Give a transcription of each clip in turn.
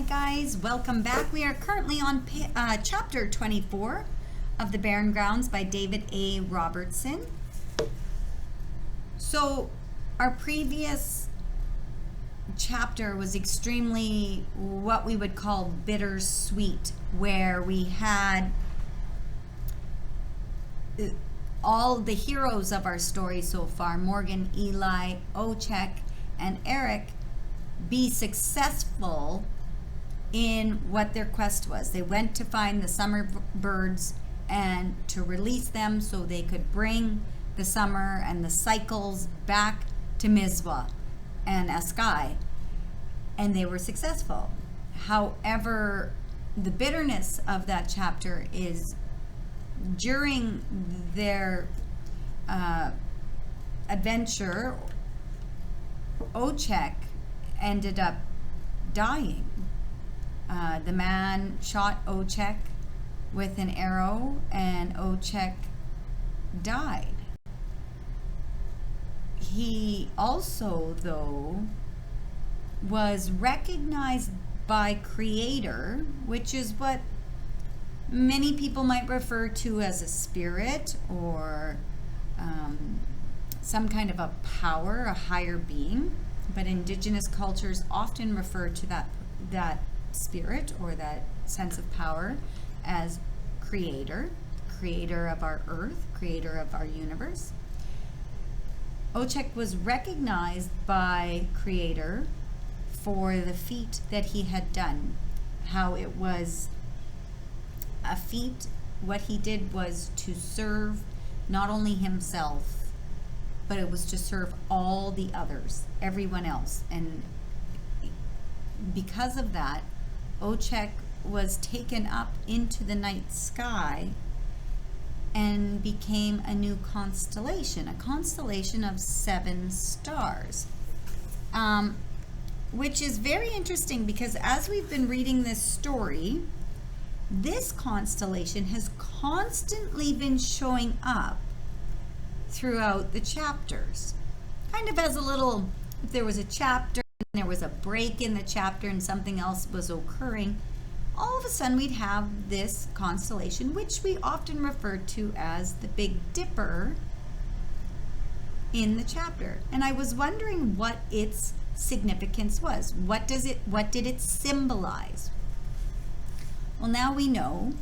guys, welcome back. We are currently on chapter 24 of the Barren Grounds by David A. Robertson. So our previous chapter was extremely what we would call bittersweet, where we had all the heroes of our story so far, Morgan, Eli, Ochek, and Eric, be successful in what their quest was. They went to find the summer birds and to release them so they could bring the summer and the cycles back to Mizwa and Askai, and they were successful. However, the bitterness of that chapter is during their adventure, Ochek ended up dying. The man shot Ochek with an arrow, and Ochek died. He also, though, was recognized by Creator, which is what many people might refer to as a spirit or some kind of a power, a higher being. But indigenous cultures often refer to that spirit or that sense of power as creator of our earth, creator of our universe. Ochek was recognized by Creator for the feat that he had done, how it was a feat. What he did was to serve not only himself, but it was to serve all the others, everyone else. And because of that, Ochek was taken up into the night sky and became a new constellation, a constellation of 7 stars. Which is very interesting because as we've been reading this story, this constellation has constantly been showing up throughout the chapters. Kind of as a little, if there was a chapter and there was a break in the chapter and something else was occurring, all of a sudden we'd have this constellation, which we often refer to as the Big Dipper, in the chapter. And I was wondering what its significance was. What did it symbolize? Well, now we know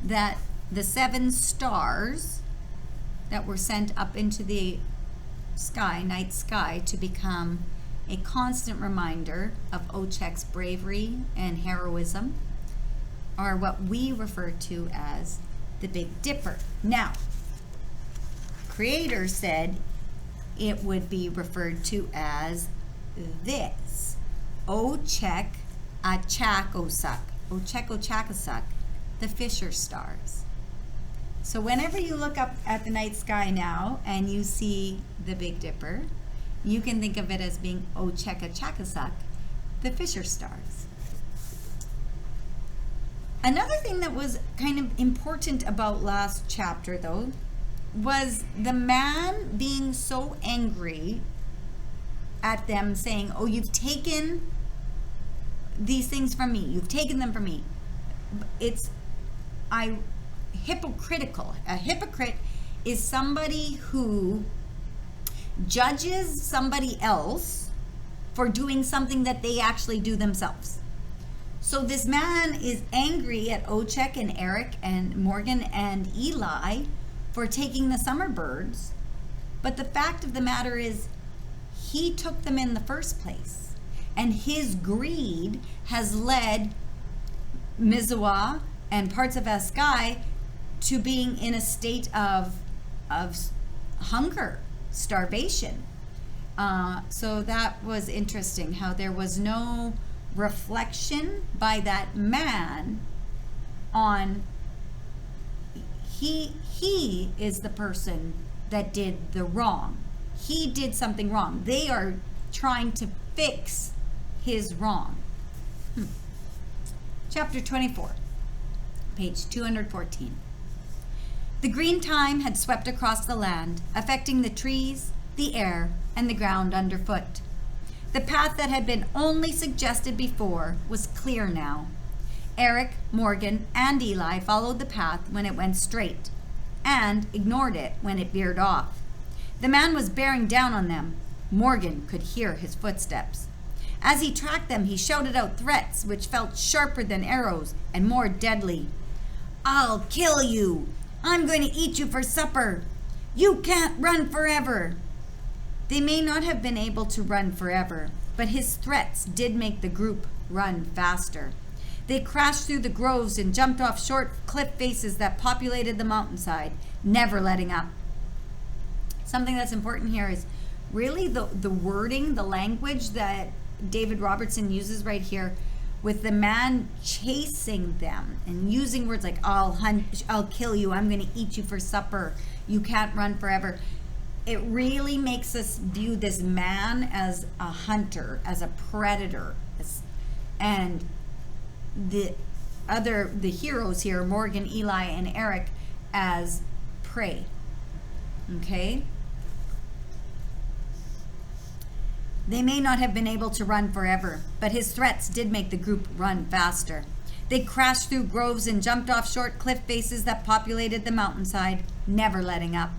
that the 7 stars that were sent up into the sky, night sky, to become a constant reminder of Ochek's bravery and heroism, are what we refer to as the Big Dipper. Now, Creator said it would be referred to as this, Ochek Achakosak, Ochek, the Fisher stars. So whenever you look up at the night sky now and you see the Big Dipper, you can think of it as being Ochek, the Fisher stars. Another thing that was kind of important about last chapter, though, was the man being so angry at them, saying, "Oh, you've taken these things from me. You've taken them from me." Hypocritical. A hypocrite is somebody who judges somebody else for doing something that they actually do themselves. So this man is angry at Ochek and Eric and Morgan and Eli for taking the summer birds, but the fact of the matter is he took them in the first place, and his greed has led Mizwa and parts of Askai to being in a state of hunger, starvation. So that was interesting, how there was no reflection by that man on he is the person that did the wrong. He did something wrong. They are trying to fix his wrong. Chapter 24, page 214. The green time had swept across the land, affecting the trees, the air, and the ground underfoot. The path that had been only suggested before was clear now. Eric, Morgan, and Eli followed the path when it went straight, and ignored it when it veered off. The man was bearing down on them. Morgan could hear his footsteps. As he tracked them, he shouted out threats which felt sharper than arrows and more deadly. "I'll kill you! I'm going to eat you for supper! You can't run forever!" They may not have been able to run forever, but his threats did make the group run faster. They crashed through the groves and jumped off short cliff faces that populated the mountainside, never letting up. Something that's important here is really the wording, the language that David Robertson uses right here with the man chasing them and using words like, I'll kill you, I'm going to eat you for supper, you can't run forever. It really makes us view this man as a hunter, as a predator, and the heroes here, Morgan, Eli, and Eric, as prey. Okay? They may not have been able to run forever, but his threats did make the group run faster. They crashed through groves and jumped off short cliff faces that populated the mountainside, never letting up.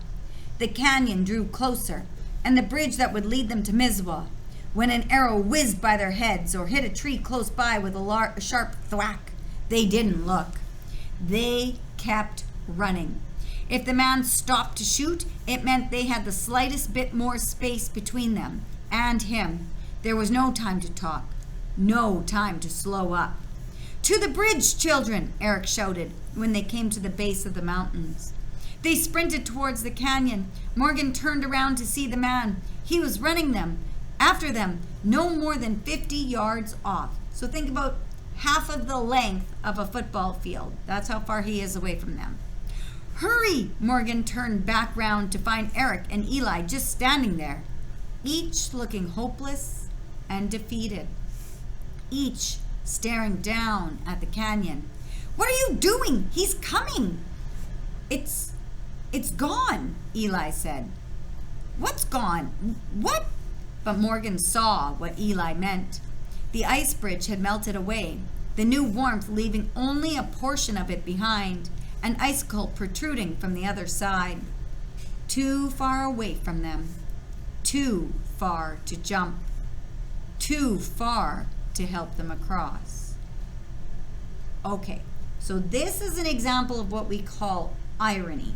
The canyon drew closer, and the bridge that would lead them to Mizpah. When an arrow whizzed by their heads or hit a tree close by with a sharp thwack, they didn't look. They kept running. If the man stopped to shoot, it meant they had the slightest bit more space between them and him. There was no time to talk, no time to slow up. "To the bridge, children!" Eric shouted when they came to the base of the mountains. They sprinted towards the canyon. Morgan turned around to see the man. He was running after them, no more than 50 yards off. So think about half of the length of a football field. That's how far he is away from them. "Hurry!" Morgan turned back round to find Eric and Eli just standing there, each looking hopeless and defeated, each staring down at the canyon. "What are you doing? He's coming!" It's gone," Eli said. "What's gone? What?" But Morgan saw what Eli meant. The ice bridge had melted away, the new warmth leaving only a portion of it behind, an icicle protruding from the other side. Too far away from them, too far to jump, too far to help them across. Okay, so this is an example of what we call irony.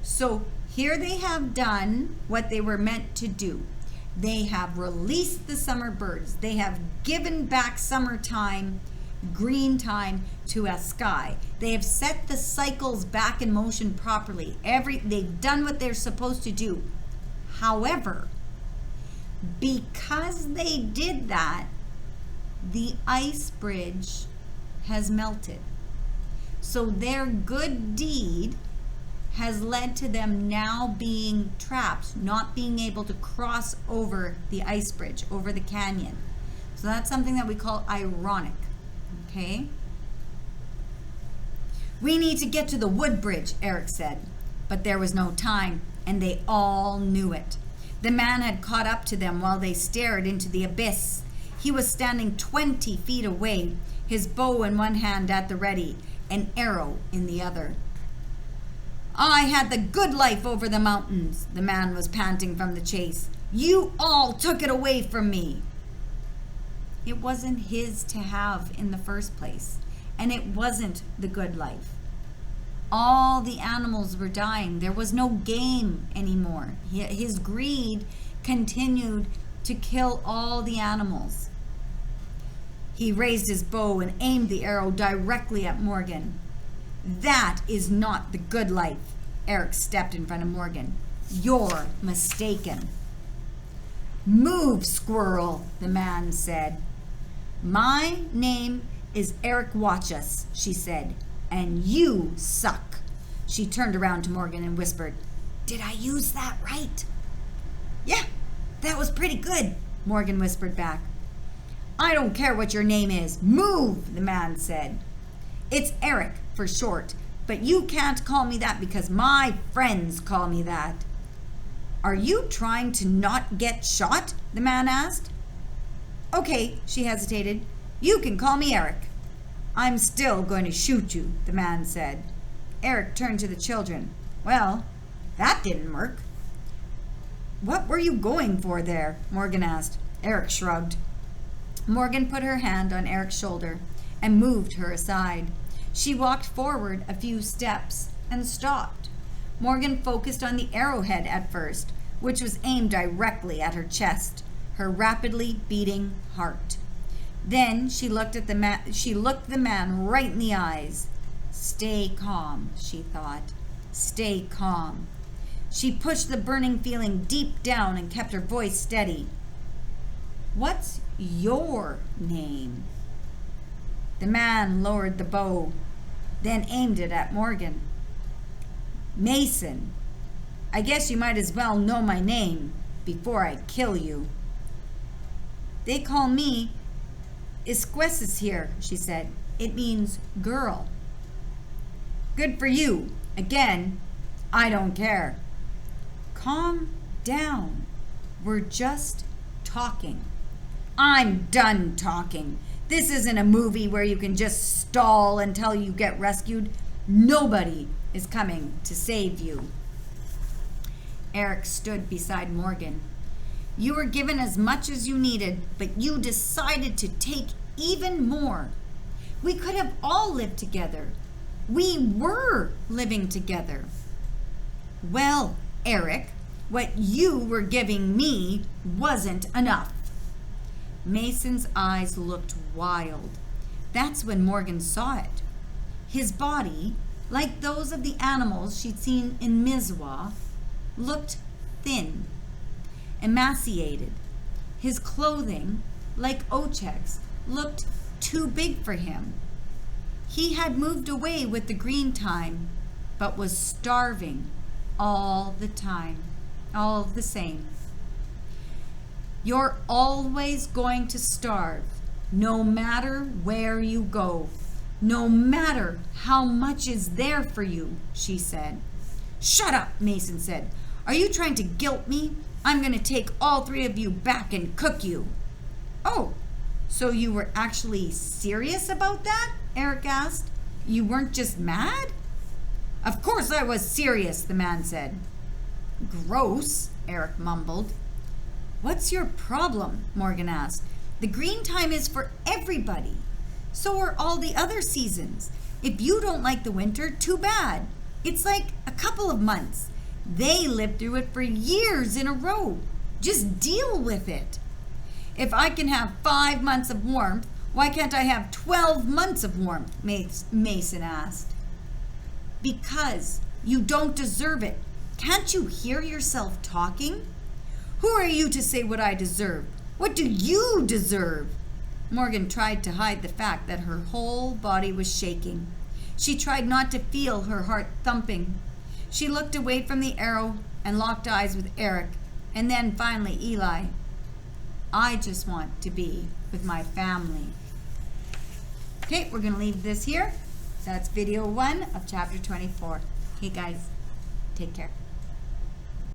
So here they have done what they were meant to do. They have released the summer birds. They have given back summertime, green time to a sky. They have set the cycles back in motion properly. They've done what they're supposed to do. However, because they did that, the ice bridge has melted. So their good deed has led to them now being trapped, not being able to cross over the ice bridge, over the canyon. So that's something that we call ironic, okay? "We need to get to the wood bridge," Eric said. But there was no time, and they all knew it. The man had caught up to them while they stared into the abyss. He was standing 20 feet away, his bow in one hand at the ready, an arrow in the other. "I had the good life over the mountains," the man was panting from the chase. "You all took it away from me." It wasn't his to have in the first place, and it wasn't the good life. All the animals were dying. There was no game anymore. His greed continued to kill all the animals. He raised his bow and aimed the arrow directly at Morgan. "That is not the good life." Eric stepped in front of Morgan. "You're mistaken." "Move, squirrel," the man said. "My name is Eric Watchus," she said, "and you suck." She turned around to Morgan and whispered, "Did I use that right?" "Yeah, that was pretty good," Morgan whispered back. "I don't care what your name is. Move," the man said. "It's Eric for short, but you can't call me that because my friends call me that." "Are you trying to not get shot?" the man asked. Okay, she hesitated. You can call me Eric. I'm still going to shoot you, the man said. Eric turned to the children. Well, that didn't work. What were you going for there? Morgan asked. Eric shrugged. Morgan put her hand on Eric's shoulder and moved her aside. She walked forward a few steps and stopped. Morgan focused on the arrowhead at first, which was aimed directly at her chest, her rapidly beating heart. Then she looked the man right in the eyes. Stay calm, she thought. Stay calm. She pushed the burning feeling deep down and kept her voice steady. What's your name? The man lowered the bow, then aimed it at Morgan. Mason. I guess you might as well know my name before I kill you. They call me Esqueces here, she said. It means girl. Good for you. Again, I don't care. Calm down. We're just talking. I'm done talking. This isn't a movie where you can just stall until you get rescued. Nobody is coming to save you. Eric stood beside Morgan. You were given as much as you needed, but you decided to take even more. We could have all lived together. We were living together. Well, Eric, what you were giving me wasn't enough. Mason's eyes looked wild. That's when Morgan saw it. His body, like those of the animals she'd seen in Mizwa, looked thin, emaciated. His clothing, like Ochek's, looked too big for him. He had moved away with the green time, but was starving all the time, all the same. You're always going to starve, no matter where you go, no matter how much is there for you, she said. Shut up, Mason said. Are you trying to guilt me? I'm going to take all three of you back and cook you. Oh, so you were actually serious about that? Eric asked. You weren't just mad? Of course I was serious, the man said. Gross, Eric mumbled. What's your problem? Morgan asked. The green time is for everybody. So are all the other seasons. If you don't like the winter, too bad. It's like a couple of months. They lived through it for years in a row. Just deal with it. If I can have 5 months of warmth, why can't I have 12 months of warmth? Mason asked. Because you don't deserve it. Can't you hear yourself talking? Who are you to say what I deserve? What do you deserve? Morgan tried to hide the fact that her whole body was shaking. She tried not to feel her heart thumping. She looked away from the arrow and locked eyes with Eric, and then finally Eli. I just want to be with my family. Okay, we're going to leave this here. That's video 1 of chapter 24. Okay, guys, take care.